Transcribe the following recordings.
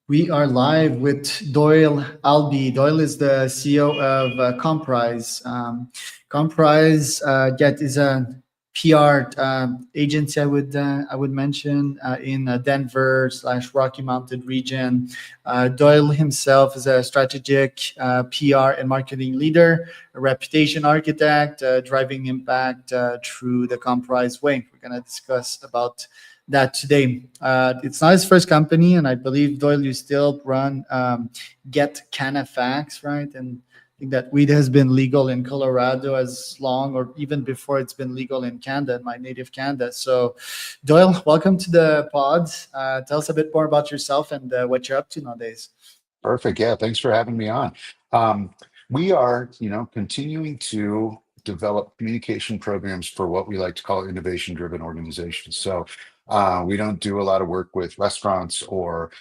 We are live with Doyle Albee. Doyle is the CEO of Comprise. Comprise is a PR agency. I would mention in Denver slash Rocky Mountain region. Doyle himself is a strategic PR and marketing leader, a reputation architect, driving impact through the Comprise way. We're gonna discuss about that today. It's not his first company, and I believe Doyle, you still run Get Canafax, right? And I think that weed has been legal in Colorado as long, or even before it's been legal in Canada, my native Canada. So, Doyle, welcome to the pod. Tell us a bit more about yourself and what you're up to nowadays. Perfect. Yeah, thanks for having me on. Um, we are, continuing to develop communication programs for what we like to call innovation-driven organizations. So we don't do a lot of work with restaurants or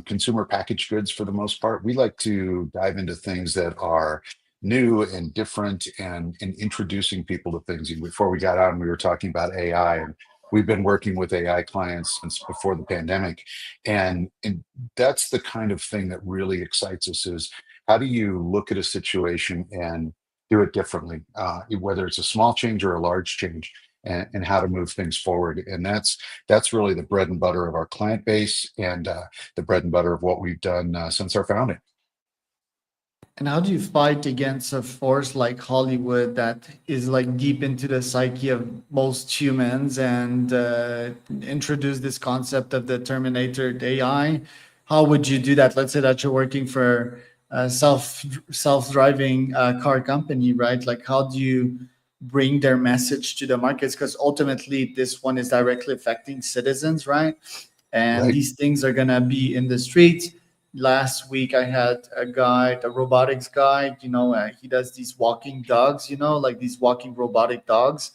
consumer packaged goods for the most part. We like to dive into things that are new and different and introducing people to things. Before we got on, we were talking about AI, and we've been working with AI clients since before the pandemic. And that's the kind of thing that really excites us is how do you look at a situation and do it differently, whether it's a small change or a large change, and how to move things forward. And that's really the bread and butter of our client base and the bread and butter of what we've done since our founding. And how do you fight against a force like Hollywood that is like deep into the psyche of most humans and introduce this concept of the Terminator AI? How would you do that? Let's say that you're working for a self-driving car company, right? Like, how do you bring their message to the markets? Because ultimately, this one is directly affecting citizens, right? And Right. these things are gonna be in the streets. Last week I had a guy, a robotics guy, he does these walking dogs, like these walking robotic dogs,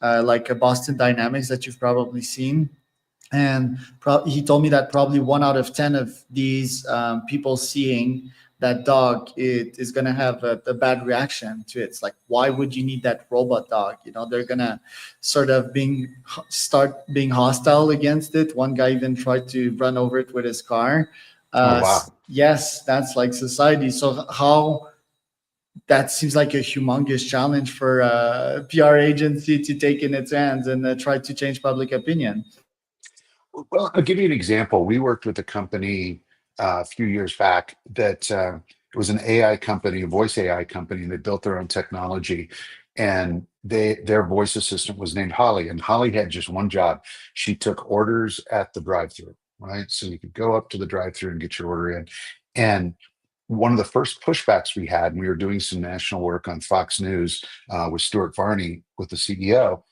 like a Boston Dynamics that you've probably seen. And he told me that probably 1 out of 10 of these people seeing that dog, it is going to have a bad reaction to it. It's like, why would you need that robot dog? They're going to sort of start being hostile against it. One guy even tried to run over it with his car. Oh, wow. Yes, that's like society. So how that seems like a humongous challenge for a PR agency to take in its hands and try to change public opinion. Well, I'll give you an example. We worked with a company a few years back that it was an AI company, a voice AI company, and they built their own technology. And their voice assistant was named Holly, and Holly had just one job. She took orders at the drive-through, right? So you could go up to the drive-through and get your order in. And one of the first pushbacks we had, and we were doing some national work on Fox News with Stuart Varney, with the CEO,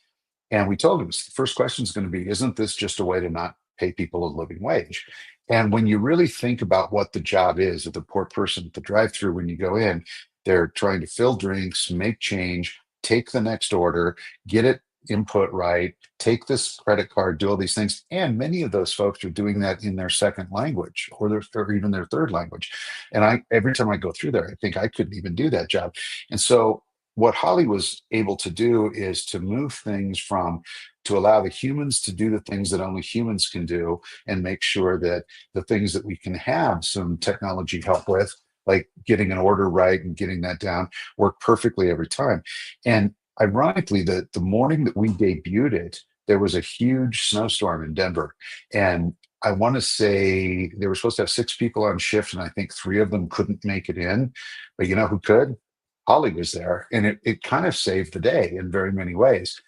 and we told him the first question is going to be, isn't this just a way to not pay people a living wage? And when you really think about what the job is of the poor person at the drive through, when you go in, they're trying to fill drinks, make change, take the next order, get it input right, take this credit card, do all these things. And many of those folks are doing that in their second language or even their third language. And every time I go through there, I think I couldn't even do that job. And so what Holly was able to do is to move things from to allow the humans to do the things that only humans can do and make sure that the things that we can have some technology help with, like getting an order right and getting that down, work perfectly every time. And ironically, the morning that we debuted it, there was a huge snowstorm in Denver. And I want to say they were supposed to have 6 people on shift, and I think 3 of them couldn't make it in. But you know who could? Holly was there, and it kind of saved the day in very many ways.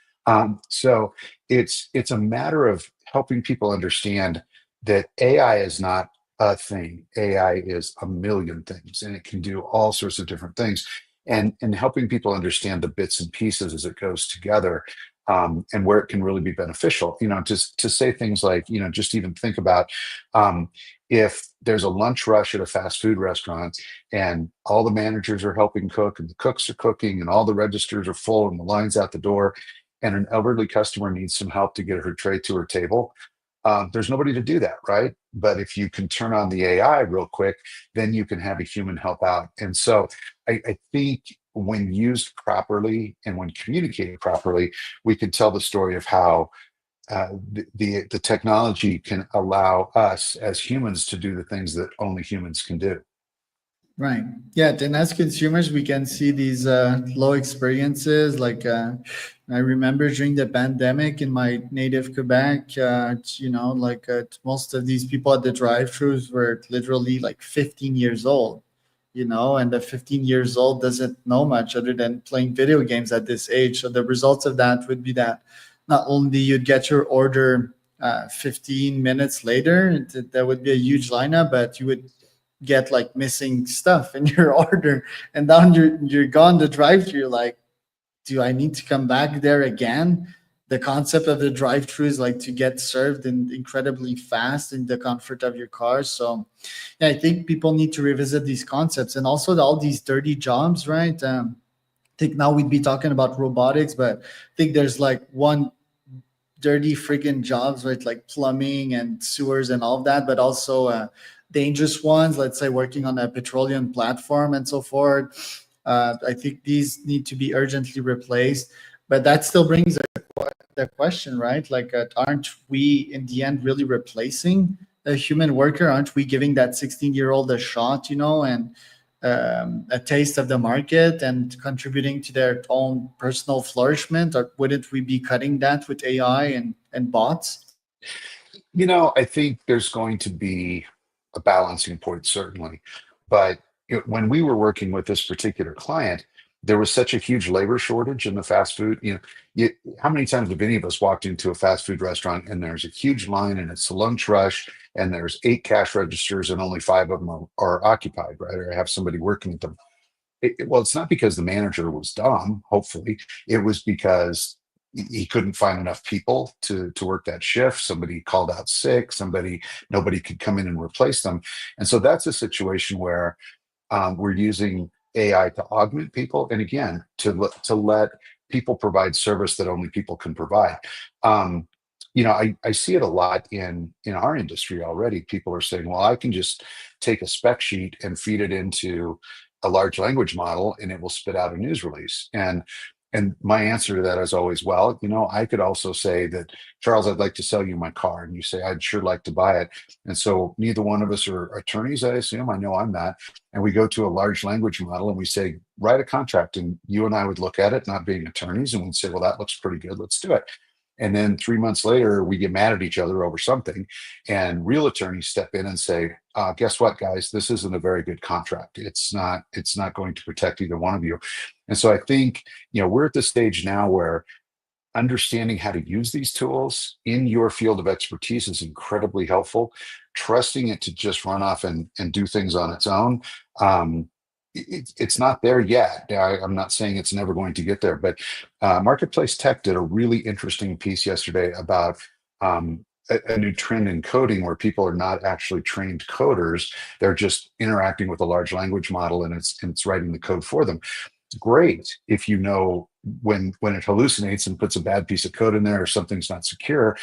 So it's a matter of helping people understand that AI is not a thing. AI is a million things, and it can do all sorts of different things. And helping people understand the bits and pieces as it goes together, and where it can really be beneficial. Just to say things like, just even think about if there's a lunch rush at a fast food restaurant and all the managers are helping cook and the cooks are cooking and all the registers are full and the line's out the door, and an elderly customer needs some help to get her tray to her table. There's nobody to do that, right? But if you can turn on the AI real quick, then you can have a human help out. And so I think when used properly and when communicated properly, we can tell the story of how the technology can allow us as humans to do the things that only humans can do. Right. Yeah. Then as consumers, we can see these low experiences. Like I remember during the pandemic in my native Quebec, most of these people at the drive-throughs were literally like 15 years old, and the 15 years old doesn't know much other than playing video games at this age. So the results of that would be that not only you'd get your order 15 minutes later, that would be a huge lineup, but you would get like missing stuff in your order, and then you're gone to drive through. You're like, do I need to come back there again? The concept of the drive through is like to get served incredibly fast in the comfort of your car. So yeah, I think people need to revisit these concepts, and also all these dirty jobs, right? I think now we'd be talking about robotics, but I think there's like one dirty friggin' jobs, right? Like plumbing and sewers and all of that, but also dangerous ones, let's say working on a petroleum platform and so forth. I think these need to be urgently replaced. But that still brings the question, right? Like, aren't we in the end really replacing a human worker? Aren't we giving that 16-year-old a shot, and a taste of the market and contributing to their own personal flourishment? Or wouldn't we be cutting that with AI and bots? I think there's going to be a balancing point, certainly. But when we were working with this particular client, there was such a huge labor shortage in the fast food. How many times have any of us walked into a fast food restaurant and there's a huge line and it's a lunch rush and there's 8 cash registers and only 5 of them are occupied, right? Or have somebody working at them. Well, it's not because the manager was dumb, hopefully. It was because he couldn't find enough people to work that shift. Somebody called out sick, nobody could come in and replace them. And so that's a situation where we're using AI to augment people, and again, to let people provide service that only people can provide. I see it a lot in our industry already. People are saying, well, I can just take a spec sheet and feed it into a large language model and it will spit out a news release. And my answer to that is always, well, I could also say that, Charles, I'd like to sell you my car. And you say, I'd sure like to buy it. And so neither one of us are attorneys, I assume. I know I'm not. And we go to a large language model and we say, write a contract. And you and I would look at it, not being attorneys, and we'd say, well, that looks pretty good. Let's do it. And then 3 months later, we get mad at each other over something. And real attorneys step in and say, guess what, guys, this isn't a very good contract. It's not going to protect either one of you. And so I think, we're at the stage now where understanding how to use these tools in your field of expertise is incredibly helpful. Trusting it to just run off and do things on its own. It's not there yet. I'm not saying it's never going to get there, but Marketplace Tech did a really interesting piece yesterday about a new trend in coding where people are not actually trained coders. They're just interacting with a large language model and it's writing the code for them. It's great if you know when it hallucinates and puts a bad piece of code in there or something's not secure.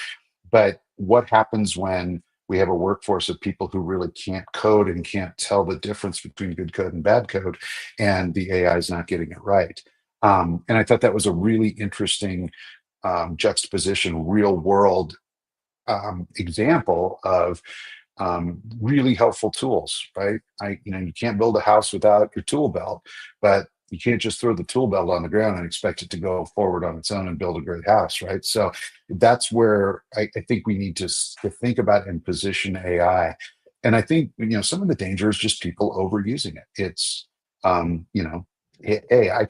But what happens when we have a workforce of people who really can't code and can't tell the difference between good code and bad code, and the AI is not getting it right? And I thought that was a really interesting juxtaposition, real world example of really helpful tools, right? You can't build a house without your tool belt, but you can't just throw the tool belt on the ground and expect it to go forward on its own and build a great house, right? So that's where I think we need to think about and position AI. And I think some of the danger is just people overusing it. It's hey, I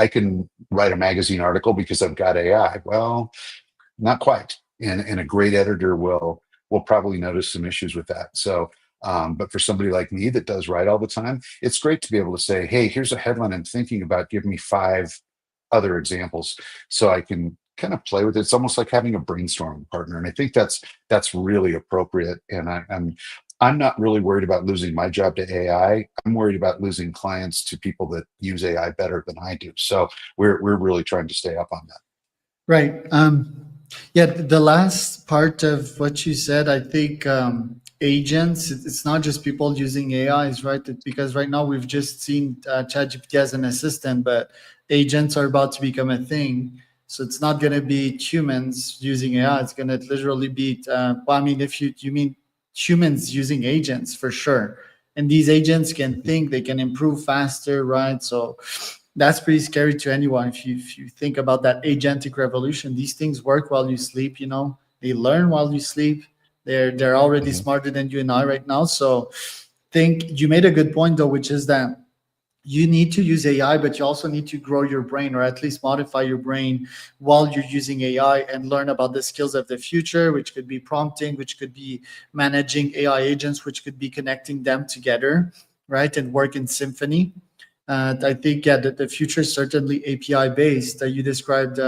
can write a magazine article because I've got AI. Well, not quite. And a great editor will probably notice some issues with that. So but for somebody like me that does write all the time, it's great to be able to say, hey, here's a headline I'm thinking about. Give me 5 other examples so I can kind of play with it. It's almost like having a brainstorming partner. And I think that's really appropriate. And I'm not really worried about losing my job to AI. I'm worried about losing clients to people that use AI better than I do. So we're really trying to stay up on that. Right. Yeah, the last part of what you said, I think agents, it's not just people using AIs, right? Because right now we've just seen ChatGPT as an assistant, but agents are about to become a thing. So it's not going to be humans using AI. It's going to literally be, well, I mean, if you mean humans using agents for sure. And these agents can think, they can improve faster, right? So that's pretty scary to anyone. If you think about that agentic revolution, these things work while you sleep, you know, they learn while you sleep. They're already Mhm. smarter than you and I right now. So think you made a good point though, which is that you need to use AI, but you also need to grow your brain or at least modify your brain while you're using AI and learn about the skills of the future, which could be prompting, which could be managing AI agents, which could be connecting them together, right? And work in symphony. I think, yeah, that the future is certainly API based. You described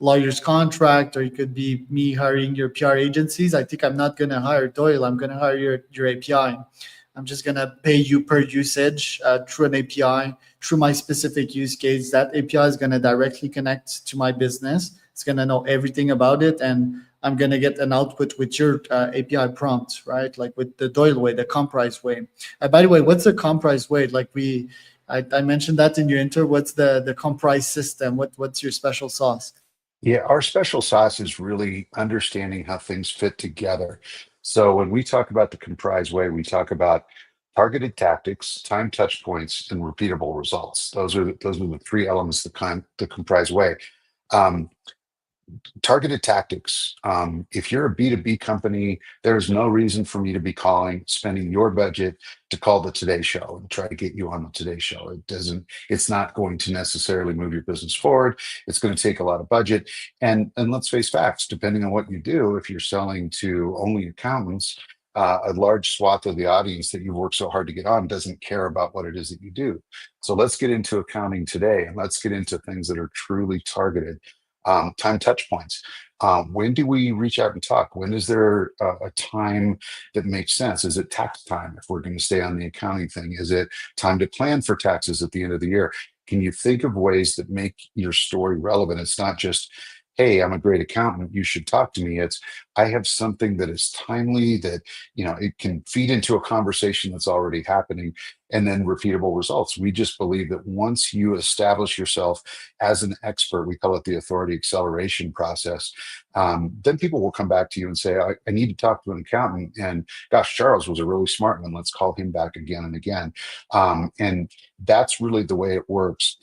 lawyer's contract, or it could be me hiring your PR agencies. I think I'm not going to hire Doyle. I'm going to hire your API. I'm just going to pay you per usage through an API, through my specific use case. That API is going to directly connect to my business. It's going to know everything about it. And I'm going to get an output with your API prompt, right? Like with the Doyle way, the Comprise way. By the way, what's the Comprise way? Like I mentioned that in your intro. What's the Comprise system? What's your special sauce? Yeah, our special sauce is really understanding how things fit together. So when we talk about the Comprise way, we talk about targeted tactics, time touch points, and repeatable results. Those are the three elements of the Comprise way. Um, Targeted tactics. If you're a B2B company, there's no reason for me to be spending your budget to call the Today Show and try to get you on the Today Show. It's not going to necessarily move your business forward. It's going to take a lot of budget. And let's face facts, depending on what you do, if you're selling to only accountants, a large swath of the audience that you've worked so hard to get on doesn't care about what it is that you do. So let's get into accounting today, and let's get into things that are truly targeted. Time touch points. When do we reach out and talk? When is there a time that makes sense? Is it tax time if we're going to stay on the accounting thing? Is it time to plan for taxes at the end of the year? Can you think of ways that make your story relevant? It's not just, hey, I'm a great accountant, you should talk to me. It's, I have something that is timely, that, it can feed into a conversation that's already happening, and then repeatable results. We just believe that once you establish yourself as an expert, we call it the authority acceleration process, then people will come back to you and say, I need to talk to an accountant. And gosh, Charles was a really smart one. Let's call him back again and again. And that's really the way it works.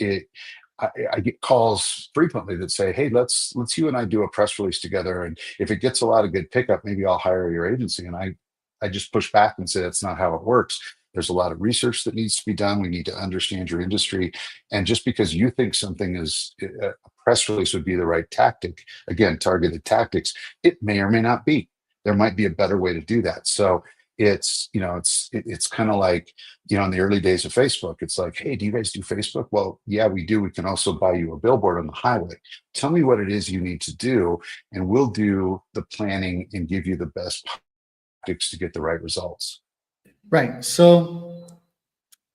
I get calls frequently that say, "Hey, let's you and I do a press release together, and if it gets a lot of good pickup, maybe I'll hire your agency." And I just push back and say that's not how it works. There's a lot of research that needs to be done. We need to understand your industry, and just because you think something is a press release would be the right tactic, again, targeted tactics, it may or may not be. There might be a better way to do that. So it's kind of like, in the early days of Facebook, it's like, hey, do you guys do Facebook? Well, yeah, we do. We can also buy you a billboard on the highway. Tell me what it is you need to do, and we'll do the planning and give you the best tactics to get the right results. Right. So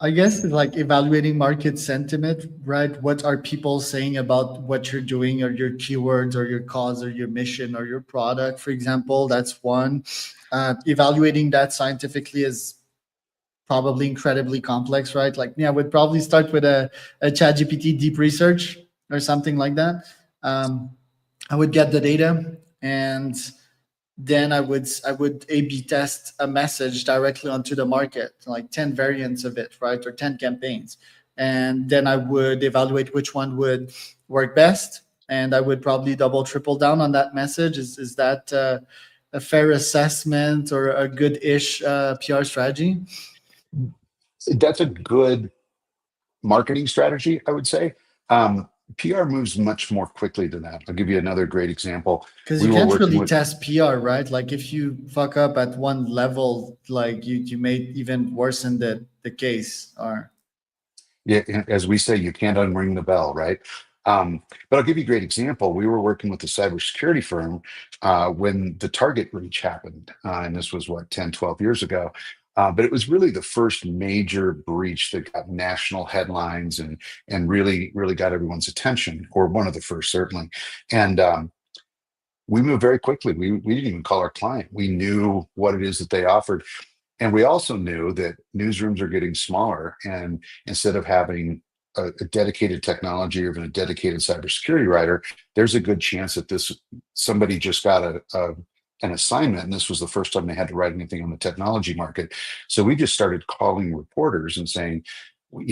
I guess it's like evaluating market sentiment, right? What are people saying about what you're doing, or your keywords, or your cause, or your mission, or your product, for example? That's one. Evaluating that scientifically is probably incredibly complex, right? Like, yeah, I would probably start with a chat GPT deep research or something like that. Um, I would get the data, and then I would A/B test a message directly onto the market, like 10 variants of it, right? Or 10 campaigns. And then I would evaluate which one would work best. And I would probably double, triple down on that message. Is that a fair assessment or a good-ish PR strategy? That's a good marketing strategy, I would say. Um, PR moves much more quickly than that. I'll give you another great example. Because We you were can't working really with test PR, right? Like if you fuck up at one level, like you may even worsen the case. Or Yeah, as we say, you can't unring the bell, right? But I'll give you a great example. We were working with a cybersecurity firm when the Target breach happened. And this was what, 10, 12 years ago. But it was really the first major breach that got national headlines and really, really got everyone's attention, or one of the first, certainly. And we moved very quickly. We didn't even call our client. We knew what it is that they offered. And we also knew that newsrooms are getting smaller. And instead of having a dedicated technology or even a dedicated cybersecurity writer, there's a good chance that this somebody just got an assignment, and this was the first time they had to write anything on the technology market. So we just started calling reporters and saying,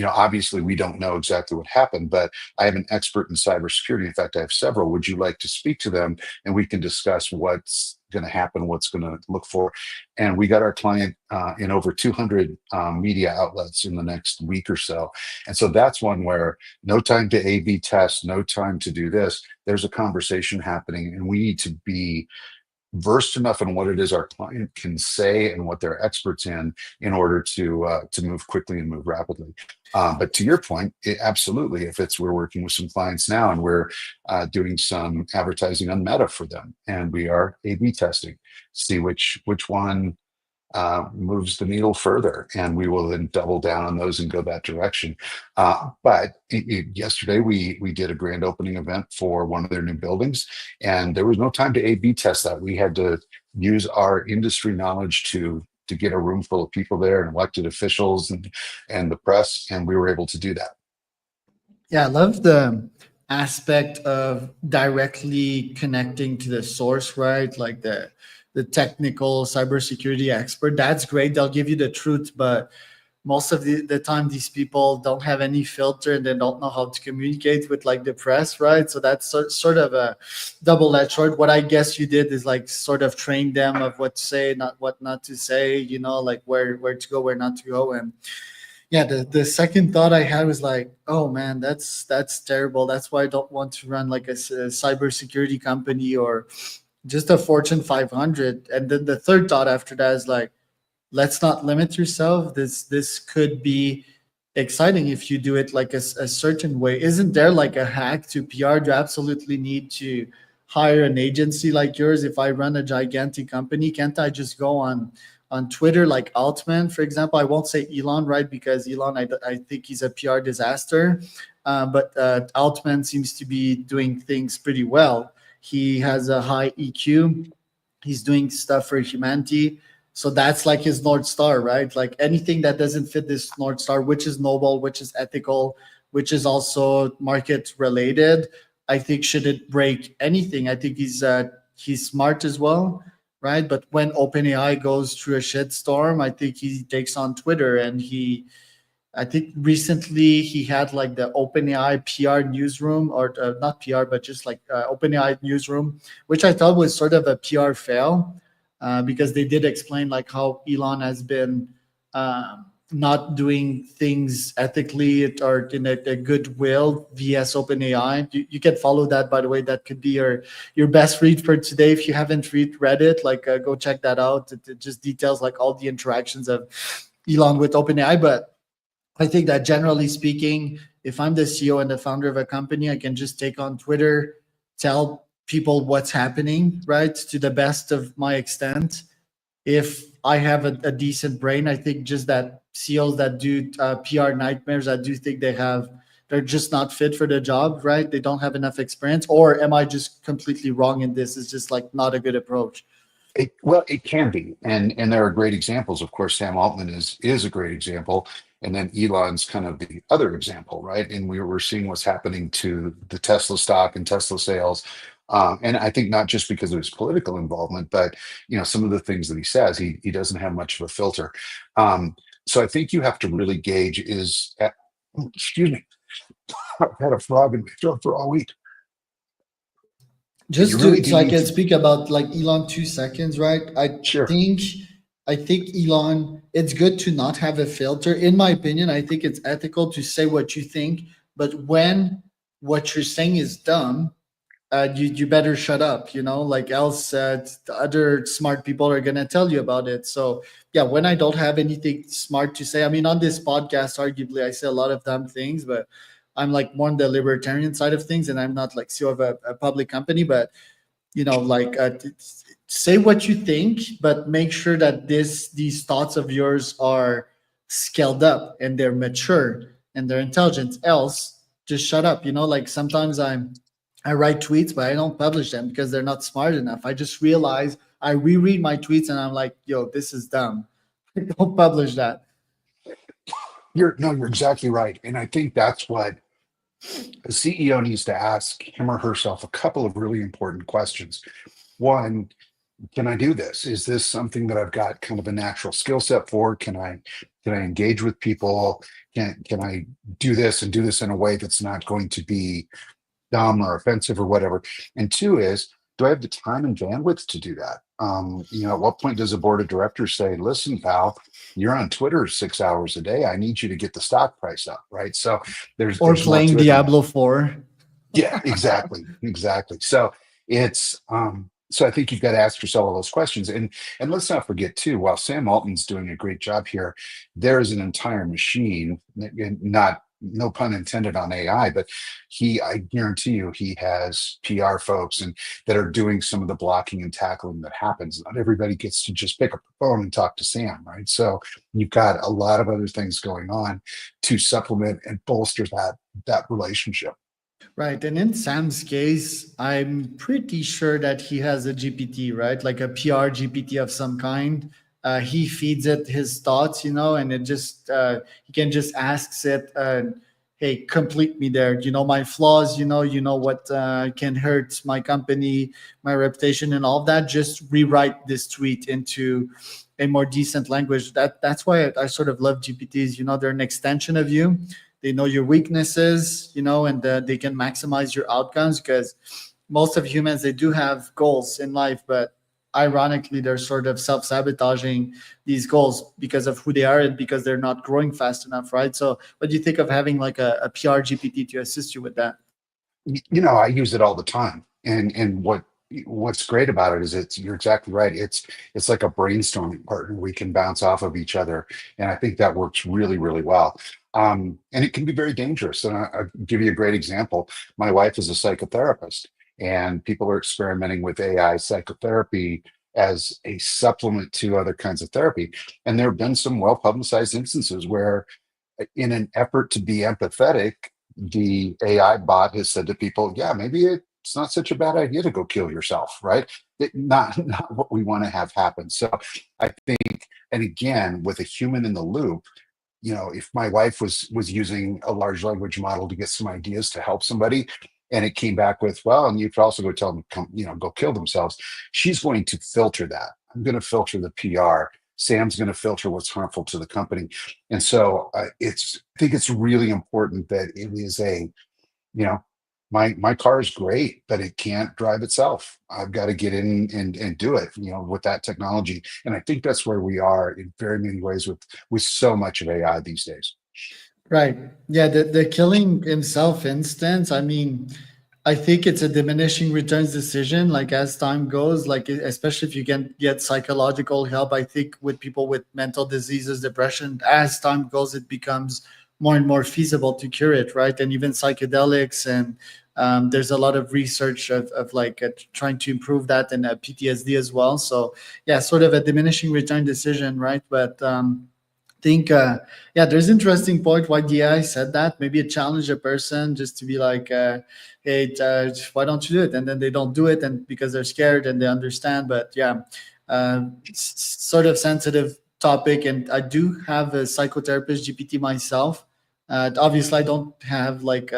obviously we don't know exactly what happened, but I have an expert in cybersecurity. In fact, I have several. Would you like to speak to them? And we can discuss what's going to happen, what's going to look for. And we got our client in over 200 media outlets in the next week or so. And so that's one where no time to A/B test, no time to do this. There's a conversation happening, and we need to be versed enough in what it is our client can say and what they're experts in order to move quickly and move rapidly. But to your point, absolutely, if we're working with some clients now and we're doing some advertising on Meta for them, and we are A/B testing, see which one moves the needle further, and we will then double down on those and go that direction. But yesterday we did a grand opening event for one of their new buildings, and there was no time to A/B test that. We had to use our industry knowledge to get a room full of people there and elected officials and the press, and we were able to do that. Yeah, I love the aspect of directly connecting to the source, right? Like the technical cybersecurity expert. That's great. They'll give you the truth, but most of the time these people don't have any filter and they don't know how to communicate with like the press, right? So that's sort of a double-edged sword. What I guess you did is like sort of train them of what to say, not what not to say, like where to go, where not to go. And yeah, the second thought I had was like, oh man, that's terrible. That's why I don't want to run like a cybersecurity company or just a Fortune 500. And then the third thought after that is like, let's not limit yourself. This could be exciting if you do it like a certain way. Isn't there like a hack to PR? Do you absolutely need to hire an agency like yours? If I run a gigantic company, can't I just go on Twitter like Altman, for example? I won't say Elon, right? Because Elon, I think he's a PR disaster. But Altman seems to be doing things pretty well. He has a high EQ. He's doing stuff for humanity. So that's like his North Star, right? Like anything that doesn't fit this North Star, which is noble, which is ethical, which is also market related, I think shouldn't break anything. I think he's smart as well, right? But when OpenAI goes through a shitstorm, I think he takes on Twitter, and I think recently he had like the OpenAI PR newsroom, or not PR, but just like OpenAI newsroom, which I thought was sort of a PR fail, because they did explain like how Elon has been not doing things ethically or in a goodwill vs OpenAI. You can follow that, by the way. That could be your best read for today. If you haven't read it, like go check that out. It just details like all the interactions of Elon with OpenAI. But I think that generally speaking, if I'm the CEO and the founder of a company, I can just take on Twitter, tell people what's happening, right, to the best of my extent. If I have a decent brain, I think just that CEOs that do PR nightmares, I do think they're just not fit for the job, right? They don't have enough experience. Or am I just completely wrong in this? It's just like not a good approach. Well, it can be, and there are great examples. Of course, Sam Altman is a great example, and then Elon's kind of the other example, right? And we're seeing what's happening to the Tesla stock and Tesla sales, and I think not just because of his political involvement, but some of the things that he says, he doesn't have much of a filter. So I think you have to really gauge excuse me, I've had a frog in my throat for all week. You Just really to do so I need can to. speak about like Elon 2 seconds, right? Sure. think I think Elon, it's good to not have a filter. In my opinion, I think it's ethical to say what you think, but when what you're saying is dumb, you better shut up, like else the other smart people are gonna tell you about it. So yeah, when I don't have anything smart to say, I mean, on this podcast, arguably I say a lot of dumb things, but I'm like more on the libertarian side of things, and I'm not like CEO of a public company. But like say what you think, but make sure that these thoughts of yours are scaled up and they're mature and they're intelligent. Else, just shut up. Like sometimes I write tweets, but I don't publish them because they're not smart enough. I just realize I reread my tweets and I'm like, yo, this is dumb. Don't publish that. You're exactly right. And I think that's what a CEO needs to ask him or herself a couple of really important questions. One, can I do this? Is this something that I've got kind of a natural skill set for? Can I engage with people? Can I do this and do this in a way that's not going to be dumb or offensive or whatever? And two is, do I have the time and bandwidth to do that? At what point does a board of directors say, listen, pal, you're on Twitter 6 hours a day. I need you to get the stock price up, right? So Or there's more playing to it than that. Diablo 4. Yeah, exactly, exactly. So it's so I think you've got to ask yourself all those questions. And let's not forget too, while Sam Altman's doing a great job here, there's an entire machine, not no pun intended on AI, but I guarantee you he has PR folks and that are doing some of the blocking and tackling that happens. Not everybody gets to just pick up the phone and talk to Sam, right? So you've got a lot of other things going on to supplement and bolster that relationship. Right. And in Sam's case, I'm pretty sure that he has a GPT, right? Like a PR GPT of some kind. He feeds it his thoughts, and it just, he can just asks it, hey, complete me there. My flaws, what can hurt my company, my reputation, and all of that. Just rewrite this tweet into a more decent language. That's why I sort of love GPTs. They're an extension of you. They know your weaknesses, and they can maximize your outcomes, because most of humans, they do have goals in life, but ironically they're sort of self-sabotaging these goals because of who they are and because they're not growing fast enough, right? So what do you think of having like a PR GPT to assist you with that? I use it all the time. And what's great about it is you're exactly right. It's like a brainstorming partner. We can bounce off of each other. And I think that works really, really well. And it can be very dangerous. And I'll give you a great example. My wife is a psychotherapist, and people are experimenting with AI psychotherapy as a supplement to other kinds of therapy. And there have been some well-publicized instances where, in an effort to be empathetic, the AI bot has said to people, yeah, maybe it's not such a bad idea to go kill yourself, right? Not what we want to have happen. So I think, and again, with a human in the loop, if my wife was using a large language model to get some ideas to help somebody, and it came back with, well, and you could also go tell them, go kill themselves, she's going to filter that. I'm going to filter the PR. Sam's going to filter what's harmful to the company. And so I think it's really important that it is you know, my car is great, but it can't drive itself. I've got to get in and do it, with that technology. And I think that's where we are in very many ways with so much of AI these days. Right. Yeah, the killing himself instance, I mean, I think it's a diminishing returns decision. Like as time goes, like especially if you can get psychological help, I think with people with mental diseases, depression, as time goes, it becomes more and more feasible to cure it, right? And even psychedelics, and there's a lot of research of like trying to improve that, and PTSD as well. So yeah, sort of a diminishing return decision, right? But think yeah, there's interesting point why the AI said that. Maybe it challenged a person just to be like, hey, why don't you do it? And then they don't do it, and because they're scared and they understand. But yeah, sort of sensitive topic. And I do have a psychotherapist GPT myself. Obviously I don't have like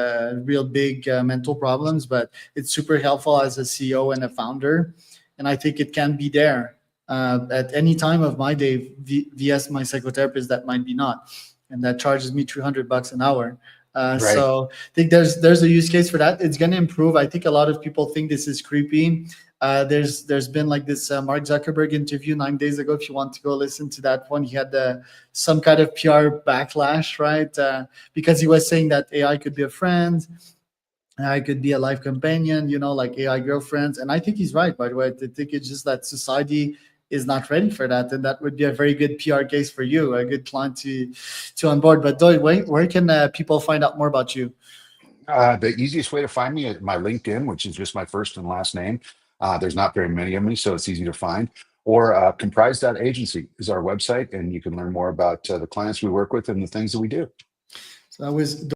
real big mental problems, but it's super helpful as a CEO and a founder. And I think it can be there at any time of my day vs my psychotherapist that might be not, and that charges me $300 an hour. Right. So I think there's a use case for that. It's going to improve. I think a lot of people think this is creepy. There's been like this Mark Zuckerberg interview 9 days ago. If you want to go listen to that one, he had some kind of PR backlash, right? Because he was saying that AI could be a friend, I could be a life companion, like AI girlfriends. And I think he's right, by the way. I think it's just that society is not ready for that. And that would be a very good PR case for you, a good client to onboard. But Doyle, where can people find out more about you? The easiest way to find me is my LinkedIn, which is just my first and last name. There's not very many of me, so it's easy to find. Or comprise.agency is our website, and you can learn more about the clients we work with and the things that we do. So that was